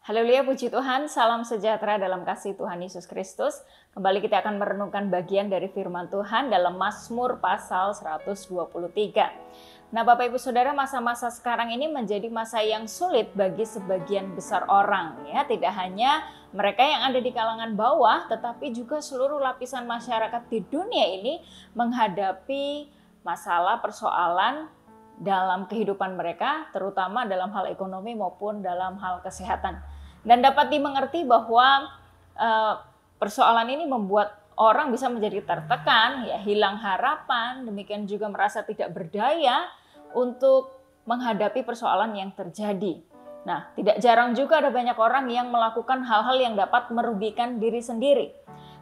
Haleluya, puji Tuhan, salam sejahtera dalam kasih Tuhan Yesus Kristus. Kembali kita akan merenungkan bagian dari firman Tuhan dalam Mazmur pasal 123. Nah Bapak Ibu Saudara, masa-masa sekarang ini menjadi masa yang sulit bagi sebagian besar orang. Ya, tidak hanya mereka yang ada di kalangan bawah, tetapi juga seluruh lapisan masyarakat di dunia ini menghadapi masalah persoalan dalam kehidupan mereka, terutama dalam hal ekonomi maupun dalam hal kesehatan. Dan dapat dimengerti bahwa persoalan ini membuat orang bisa menjadi tertekan, ya, hilang harapan, demikian juga merasa tidak berdaya untuk menghadapi persoalan yang terjadi. Nah, tidak jarang juga ada banyak orang yang melakukan hal-hal yang dapat merugikan diri sendiri.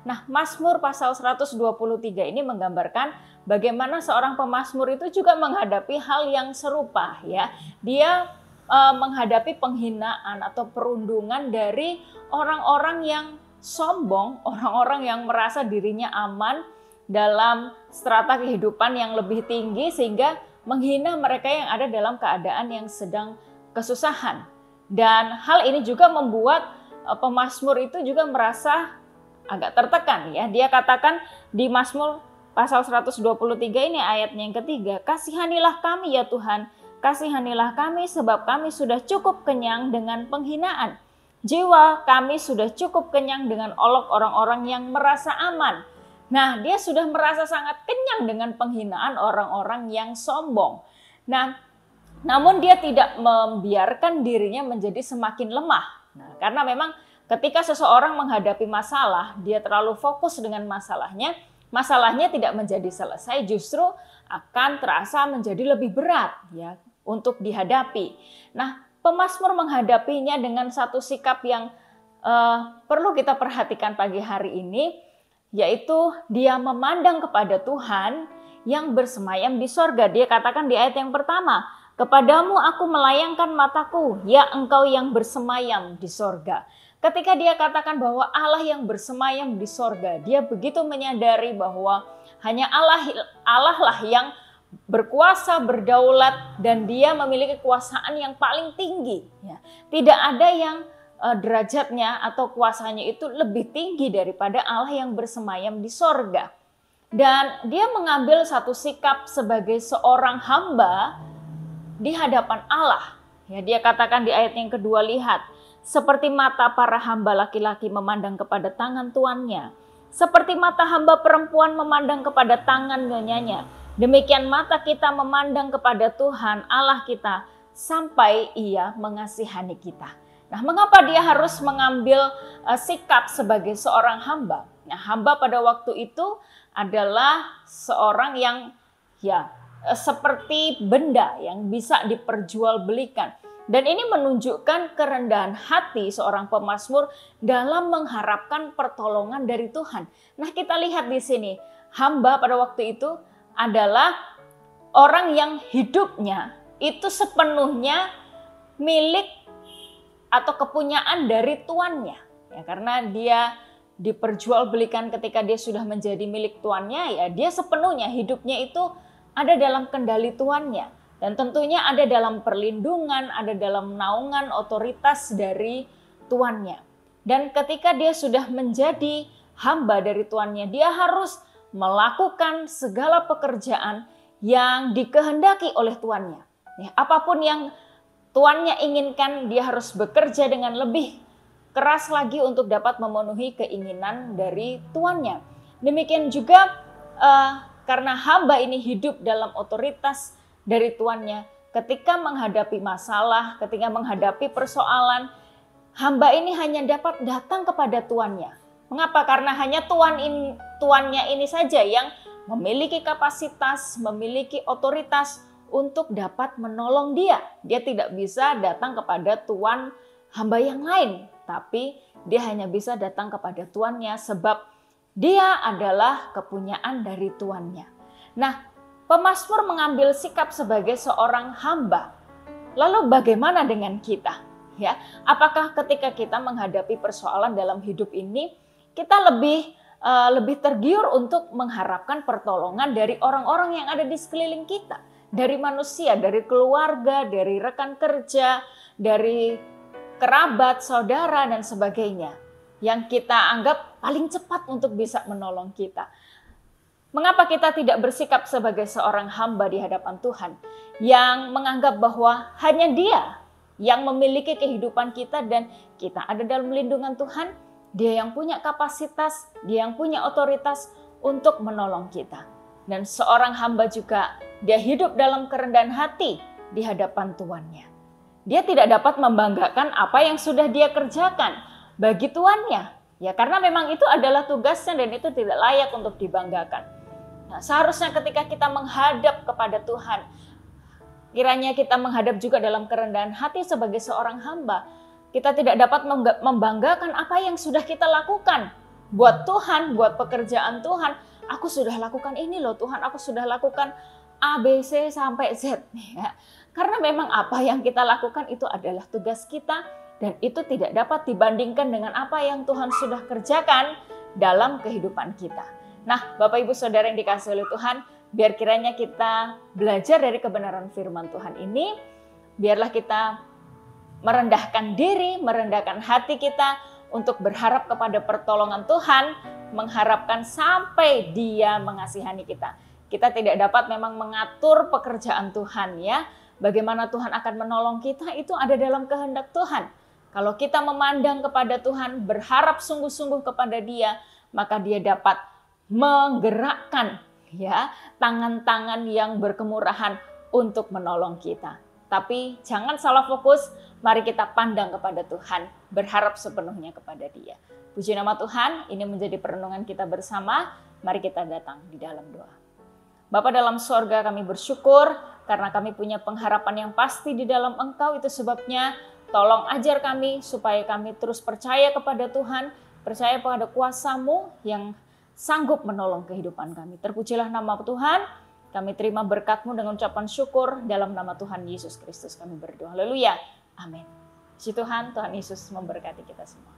Nah, Mazmur pasal 123 ini menggambarkan bagaimana seorang pemazmur itu juga menghadapi hal yang serupa, ya. Dia menghadapi penghinaan atau perundungan dari orang-orang yang sombong, orang-orang yang merasa dirinya aman dalam strata kehidupan yang lebih tinggi sehingga menghina mereka yang ada dalam keadaan yang sedang kesusahan. Dan hal ini juga membuat pemazmur itu juga merasa agak tertekan, ya. Dia katakan di Mazmur pasal 123 ini ayatnya yang ketiga, "Kasihanilah kami ya Tuhan, kasihanilah kami sebab kami sudah cukup kenyang dengan penghinaan. Jiwa kami sudah cukup kenyang dengan olok orang-orang yang merasa aman." Nah, dia sudah merasa sangat kenyang dengan penghinaan orang-orang yang sombong. Nah, namun dia tidak membiarkan dirinya menjadi semakin lemah. Nah, karena memang ketika seseorang menghadapi masalah, dia terlalu fokus dengan masalahnya, masalahnya tidak menjadi selesai, justru akan terasa menjadi lebih berat, ya, untuk dihadapi. Nah, pemazmur menghadapinya dengan satu sikap yang perlu kita perhatikan pagi hari ini, yaitu dia memandang kepada Tuhan yang bersemayam di sorga. Dia katakan di ayat yang pertama, "Kepadamu aku melayangkan mataku, ya Engkau yang bersemayam di sorga." Ketika dia katakan bahwa Allah yang bersemayam di sorga, dia begitu menyadari bahwa hanya Allah lah yang berkuasa, berdaulat, dan dia memiliki kekuasaan yang paling tinggi. Ya. Tidak ada yang derajatnya atau kuasanya itu lebih tinggi daripada Allah yang bersemayam di sorga. Dan dia mengambil satu sikap sebagai seorang hamba di hadapan Allah. Ya, dia katakan di ayat yang kedua, lihat, "Seperti mata para hamba laki-laki memandang kepada tangan tuannya, seperti mata hamba perempuan memandang kepada tangan nyonyanya, demikian mata kita memandang kepada Tuhan Allah kita sampai Ia mengasihani kita." Nah, mengapa dia harus mengambil sikap sebagai seorang hamba? Nah, hamba pada waktu itu adalah seorang yang seperti benda yang bisa diperjualbelikan. Dan ini menunjukkan kerendahan hati seorang pemazmur dalam mengharapkan pertolongan dari Tuhan. Nah, kita lihat di sini, hamba pada waktu itu adalah orang yang hidupnya itu sepenuhnya milik atau kepunyaan dari tuannya. Ya, karena dia diperjualbelikan ketika dia sudah menjadi milik tuannya, ya dia sepenuhnya hidupnya itu ada dalam kendali tuannya. Dan tentunya ada dalam perlindungan, ada dalam naungan otoritas dari tuannya. Dan ketika dia sudah menjadi hamba dari tuannya, dia harus melakukan segala pekerjaan yang dikehendaki oleh tuannya. Ya, apapun yang tuannya inginkan, dia harus bekerja dengan lebih keras lagi untuk dapat memenuhi keinginan dari tuannya. Demikian juga karena hamba ini hidup dalam otoritas dari tuannya, ketika menghadapi masalah, ketika menghadapi persoalan, hamba ini hanya dapat datang kepada tuannya. Mengapa? Karena hanya tuannya ini saja yang memiliki kapasitas, memiliki otoritas untuk dapat menolong dia. Dia tidak bisa datang kepada tuan hamba yang lain, tapi dia hanya bisa datang kepada tuannya sebab dia adalah kepunyaan dari tuannya. Nah, pemazmur mengambil sikap sebagai seorang hamba. Lalu bagaimana dengan kita? Ya, apakah ketika kita menghadapi persoalan dalam hidup ini, kita lebih tergiur untuk mengharapkan pertolongan dari orang-orang yang ada di sekeliling kita, dari manusia, dari keluarga, dari rekan kerja, dari kerabat, saudara, dan sebagainya yang kita anggap paling cepat untuk bisa menolong kita. Mengapa kita tidak bersikap sebagai seorang hamba di hadapan Tuhan yang menganggap bahwa hanya Dia yang memiliki kehidupan kita dan kita ada dalam lindungan Tuhan? Dia yang punya kapasitas, Dia yang punya otoritas untuk menolong kita. Dan seorang hamba juga, dia hidup dalam kerendahan hati di hadapan tuannya. Dia tidak dapat membanggakan apa yang sudah dia kerjakan bagi tuannya. Ya, karena memang itu adalah tugasnya dan itu tidak layak untuk dibanggakan. Nah, seharusnya ketika kita menghadap kepada Tuhan, kiranya kita menghadap juga dalam kerendahan hati sebagai seorang hamba. Kita tidak dapat membanggakan apa yang sudah kita lakukan buat Tuhan, buat pekerjaan Tuhan. Aku sudah lakukan ini loh Tuhan, aku sudah lakukan A, B, C sampai Z. Ya. Karena memang apa yang kita lakukan itu adalah tugas kita dan itu tidak dapat dibandingkan dengan apa yang Tuhan sudah kerjakan dalam kehidupan kita. Nah, Bapak Ibu Saudara yang dikasihi oleh Tuhan, biar kiranya kita belajar dari kebenaran firman Tuhan ini, biarlah kita merendahkan diri, merendahkan hati kita untuk berharap kepada pertolongan Tuhan, mengharapkan sampai Dia mengasihani kita. Kita tidak dapat memang mengatur pekerjaan Tuhan ya. Bagaimana Tuhan akan menolong kita itu ada dalam kehendak Tuhan. Kalau kita memandang kepada Tuhan, berharap sungguh-sungguh kepada Dia, maka Dia dapat menggerakkan ya tangan-tangan yang berkemurahan untuk menolong kita. Tapi jangan salah fokus, mari kita pandang kepada Tuhan, berharap sepenuhnya kepada Dia. Puji nama Tuhan, ini menjadi perenungan kita bersama, mari kita datang di dalam doa. Bapa dalam sorga, kami bersyukur karena kami punya pengharapan yang pasti di dalam Engkau, itu sebabnya tolong ajar kami supaya kami terus percaya kepada Tuhan, percaya pada kuasa-Mu yang sanggup menolong kehidupan kami. Terpujilah nama Tuhan. Kami terima berkat-Mu dengan ucapan syukur dalam nama Tuhan Yesus Kristus kami berdoa. Haleluya. Amin. Puji Tuhan, Tuhan Yesus memberkati kita semua.